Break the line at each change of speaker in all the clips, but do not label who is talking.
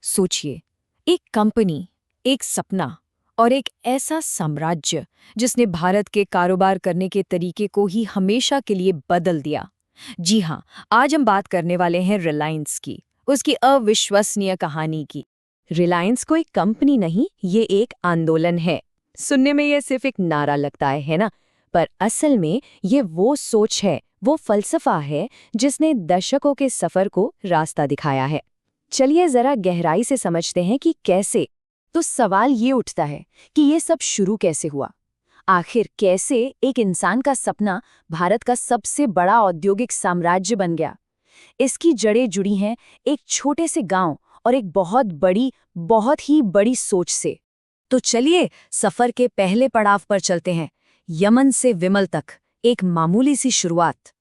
सोचिए, एक कंपनी, एक सपना और एक ऐसा साम्राज्य जिसने भारत के कारोबार करने के तरीके को ही हमेशा के लिए बदल दिया। जी हाँ, आज हम बात करने वाले हैं रिलायंस की, उसकी अविश्वसनीय कहानी की। रिलायंस कोई कंपनी नहीं, ये एक आंदोलन है। सुनने में ये सिर्फ एक नारा लगता है ना? पर असल में ये वो सोच है, वो फलसफा है जिसने दशकों के सफर को रास्ता दिखाया है। चलिए जरा गहराई से समझते हैं कि कैसे। तो सवाल ये उठता है कि ये सब शुरू कैसे हुआ। आखिर कैसे एक इंसान का सपना भारत का सबसे बड़ा औद्योगिक साम्राज्य बन गया। इसकी जड़ें जुड़ी हैं एक छोटे से गांव और एक बहुत ही बड़ी सोच से। तो चलिए सफर के पहले पड़ाव पर चलते हैं, यमन से विमल तक, एक मामूली सी शुरुआत।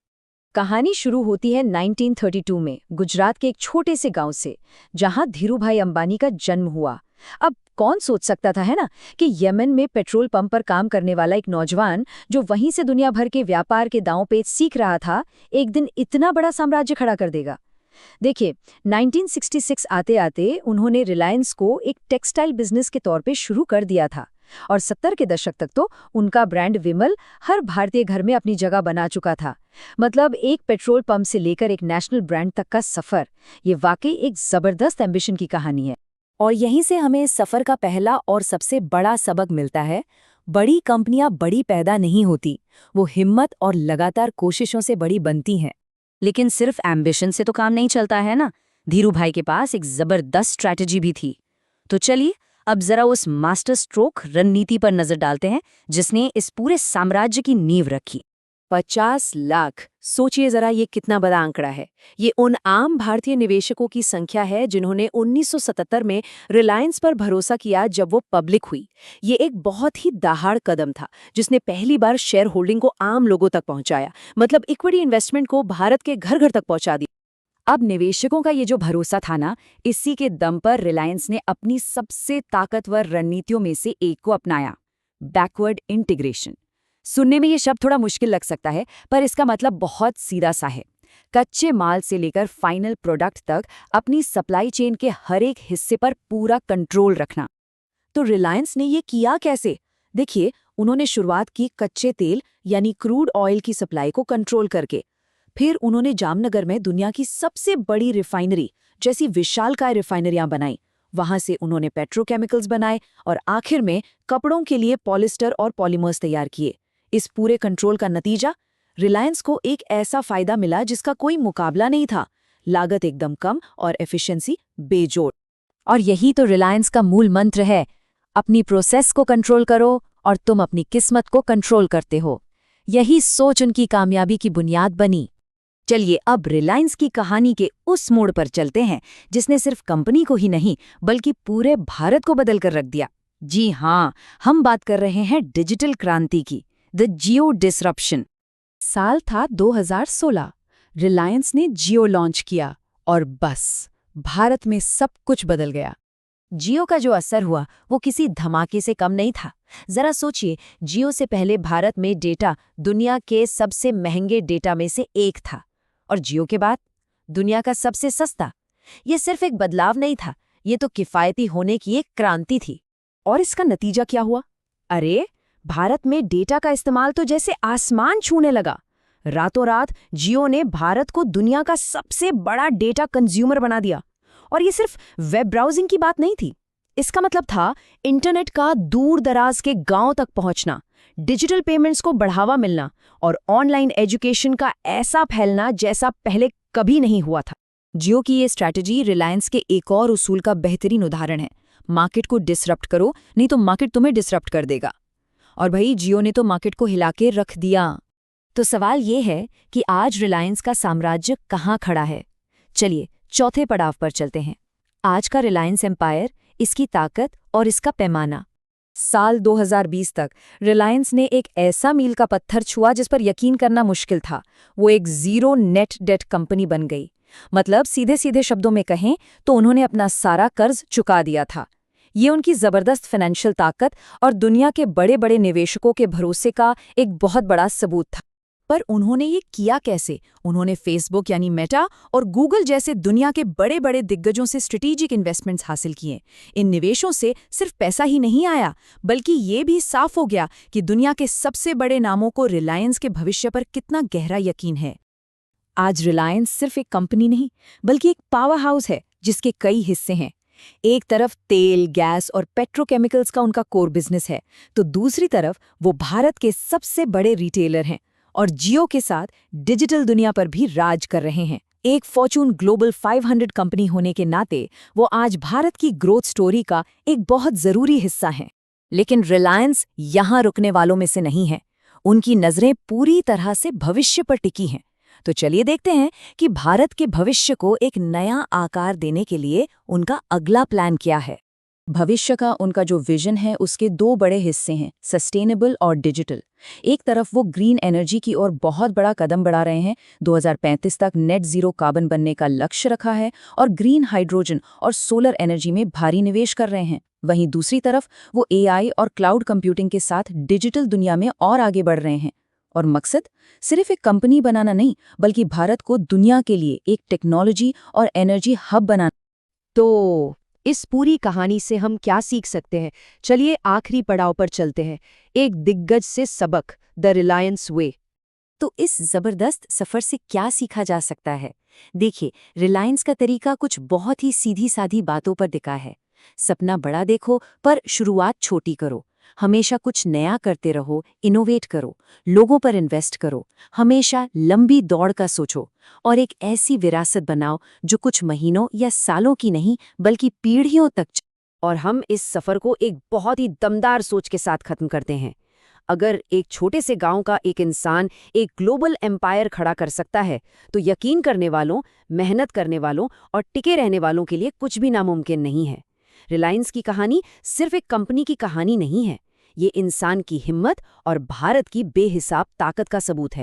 कहानी शुरू होती है 1932 में गुजरात के एक छोटे से गांव से, जहां धीरूभाई अंबानी का जन्म हुआ। अब कौन सोच सकता था, है ना, कि यमन में पेट्रोल पंप पर काम करने वाला एक नौजवान जो वहीं से दुनिया भर के व्यापार के दांव पेच सीख रहा था, एक दिन इतना बड़ा साम्राज्य खड़ा कर देगा। देखिए, 1966 आते आते उन्होंने रिलायंस को एक टेक्सटाइल बिजनेस के तौर पे शुरू कर दिया था, और 70 के दशक तक तो उनका ब्रांड विमल हर भारतीय घर में अपनी जगह बना चुका था। मतलब एक पेट्रोल पंप से लेकर एक नेशनल ब्रांड तक का सफर, ये वाकई एक जबरदस्त एम्बिशन की कहानी है। और यहीं से हमें इस सफर का पहला और सबसे बड़ा सबक मिलता है। बड़ी कंपनियां बड़ी पैदा नहीं होती, वो हिम्मत और लगातार कोशिशों से बड़ी बनती हैं। लेकिन सिर्फ एम्बिशन से तो काम नहीं चलता है ना, धीरूभाई के पास एक जबरदस्त स्ट्रैटेजी भी थी। तो चलिए अब जरा उस मास्टर स्ट्रोक रणनीति पर नजर डालते हैं जिसने इस पूरे साम्राज्य की नींव रखी। 50 लाख, सोचिए जरा ये कितना बड़ा आंकड़ा है। ये उन आम भारतीय निवेशकों की संख्या है जिन्होंने 1977 में रिलायंस पर भरोसा किया जब वो पब्लिक हुई। ये एक बहुत ही दहाड़ कदम था जिसने पहली बार शेयर होल्डिंग को आम लोगों तक पहुंचाया, मतलब इक्विटी इन्वेस्टमेंट को भारत के घर घर तक पहुंचा दिया। अब निवेशकों का ये जो भरोसा था ना, इसी के दम पर रिलायंस ने अपनी सबसे ताकतवर रणनीतियों में से एक को अपनाया, बैकवर्ड इंटीग्रेशन। सुनने में ये शब्द थोड़ा मुश्किल लग सकता है, पर इसका मतलब बहुत सीधा सा है। कच्चे माल से लेकर फाइनल प्रोडक्ट तक अपनी सप्लाई चेन के हर एक हिस्से पर पूरा कंट्रोल रखना। तो रिलायंस ने ये किया कैसे? देखिए, उन्होंने शुरुआत की कच्चे तेल यानी क्रूड ऑयल की सप्लाई को कंट्रोल करके। फिर उन्होंने जामनगर में दुनिया की सबसे बड़ी रिफाइनरी जैसी विशालकाय रिफाइनरियां बनाई। वहां से उन्होंने पेट्रोकेमिकल्स बनाए और आखिर में कपड़ों के लिए पॉलिस्टर और पॉलीमर्स तैयार किए। इस पूरे कंट्रोल का नतीजा, रिलायंस को एक ऐसा फायदा मिला जिसका कोई मुकाबला नहीं था। लागत एकदम कम और एफिशिएंसी बेजोड़। और यही तो रिलायंस का मूल मंत्र है, अपनी प्रोसेस को कंट्रोल करो और तुम अपनी किस्मत को कंट्रोल करते हो। यही सोच उनकी कामयाबी की बुनियाद बनी। चलिए अब रिलायंस की कहानी के उस मोड़ पर चलते हैं जिसने सिर्फ कंपनी को ही नहीं बल्कि पूरे भारत को बदल कर रख दिया। जी हाँ, हम बात कर रहे हैं डिजिटल क्रांति की, द जियो डिसरप्शन। साल था 2016। रिलायंस ने जियो लॉन्च किया और बस भारत में सब कुछ बदल गया। जियो का जो असर हुआ वो किसी धमाके से कम नहीं था। जरा सोचिए, जियो से पहले भारत में डेटा दुनिया के सबसे महंगे डेटा में से एक था, और जियो के बाद दुनिया का सबसे सस्ता। ये सिर्फ एक बदलाव नहीं था, ये तो किफायती होने की एक क्रांति थी। और इसका नतीजा क्या हुआ? अरे, भारत में डेटा का इस्तेमाल तो जैसे आसमान छूने लगा। रातों रात जियो ने भारत को दुनिया का सबसे बड़ा डेटा कंज्यूमर बना दिया। और ये सिर्फ वेब ब्राउजिंग की बात नहीं थी, इसका मतलब था इंटरनेट का दूर दराज के गांव तक पहुंचना, डिजिटल पेमेंट्स को बढ़ावा मिलना और ऑनलाइन एजुकेशन का ऐसा फैलना जैसा पहले कभी नहीं हुआ था। जियो की ये स्ट्रैटेजी रिलायंस के एक और उसूल का बेहतरीन उदाहरण है। मार्केट को डिसरप्ट करो, नहीं तो मार्केट तुम्हें डिसरप्ट कर देगा। और भाई, जियो ने तो मार्केट को हिला के रख दिया। तो सवाल ये है कि आज रिलायंस का साम्राज्य कहाँ खड़ा है? चलिए चौथे पड़ाव पर चलते हैं। आज का रिलायंस एम्पायर, इसकी ताकत और इसका पैमाना। साल 2020 तक रिलायंस ने एक ऐसा मील का पत्थर छुआ जिस पर यकीन करना मुश्किल था। वो एक जीरो नेट डेट कंपनी बन गई। मतलब सीधे सीधे शब्दों में कहें तो उन्होंने अपना सारा कर्ज चुका दिया था। ये उनकी जबरदस्त फाइनेंशियल ताकत और दुनिया के बड़े बड़े निवेशकों के भरोसे का एक बहुत बड़ा सबूत था।
पर उन्होंने ये किया कैसे? उन्होंने फेसबुक यानी मेटा और गूगल जैसे दुनिया के बड़े बड़े दिग्गजों से स्ट्रेटेजिक इन्वेस्टमेंट्स हासिल किए। इन निवेशों से सिर्फ पैसा ही नहीं आया, बल्कि ये भी साफ हो गया कि दुनिया के सबसे बड़े नामों को रिलायंस के भविष्य पर कितना गहरा यकीन है।
आज रिलायंस सिर्फ एक कंपनी नहीं, बल्कि एक पावर हाउस है जिसके कई हिस्से हैं। एक तरफ तेल, गैस और पेट्रोकेमिकल्स का उनका कोर बिजनेस है, तो दूसरी तरफ वो भारत के सबसे बड़े रिटेलर हैं और जियो के साथ डिजिटल दुनिया पर भी राज कर रहे हैं। एक फॉर्च्यून ग्लोबल 500 कंपनी होने के नाते वो आज भारत की ग्रोथ स्टोरी का एक बहुत जरूरी हिस्सा हैं। लेकिन रिलायंस यहाँ रुकने वालों में से नहीं है। उनकी नजरें पूरी तरह से भविष्य पर टिकी हैं। तो चलिए देखते हैं कि भारत के भविष्य को एक नया आकार देने के लिए उनका अगला प्लान क्या है।
भविष्य का उनका जो विजन है उसके दो बड़े हिस्से हैं, सस्टेनेबल और डिजिटल। एक तरफ वो ग्रीन एनर्जी की ओर बहुत बड़ा कदम बढ़ा रहे हैं, 2035 तक नेट जीरो कार्बन बनने का लक्ष्य रखा है और ग्रीन हाइड्रोजन और सोलर एनर्जी में भारी निवेश कर रहे हैं। वहीं दूसरी तरफ वो एआई और क्लाउड कंप्यूटिंग के साथ डिजिटल दुनिया में और आगे बढ़ रहे हैं। और मकसद सिर्फ एक कंपनी बनाना नहीं, बल्कि भारत को दुनिया के लिए एक टेक्नोलॉजी और एनर्जी हब बनाना।
तो इस पूरी कहानी से हम क्या सीख सकते हैं? चलिए आखिरी पड़ाव पर चलते हैं, एक दिग्गज से सबक, द रिलायंस वे।
तो इस जबरदस्त सफर से क्या सीखा जा सकता है? देखिए, रिलायंस का तरीका कुछ बहुत ही सीधी साधी बातों पर टिका है। सपना बड़ा देखो, पर शुरुआत छोटी करो। हमेशा कुछ नया करते रहो, इनोवेट करो, लोगों पर इन्वेस्ट करो, हमेशा लंबी दौड़ का सोचो और एक ऐसी विरासत बनाओ जो कुछ महीनों या सालों की नहीं, बल्कि पीढ़ियों तक।
और हम इस सफर को एक बहुत ही दमदार सोच के साथ खत्म करते हैं। अगर एक छोटे से गांव का एक इंसान एक ग्लोबल एम्पायर खड़ा कर सकता है, तो यकीन करने वालों, मेहनत करने वालों और टिके रहने वालों के लिए कुछ भी नामुमकिन नहीं है। रिलायंस की कहानी सिर्फ एक कंपनी की कहानी नहीं है, ये इंसान की हिम्मत और भारत की बेहिसाब ताकत का सबूत है।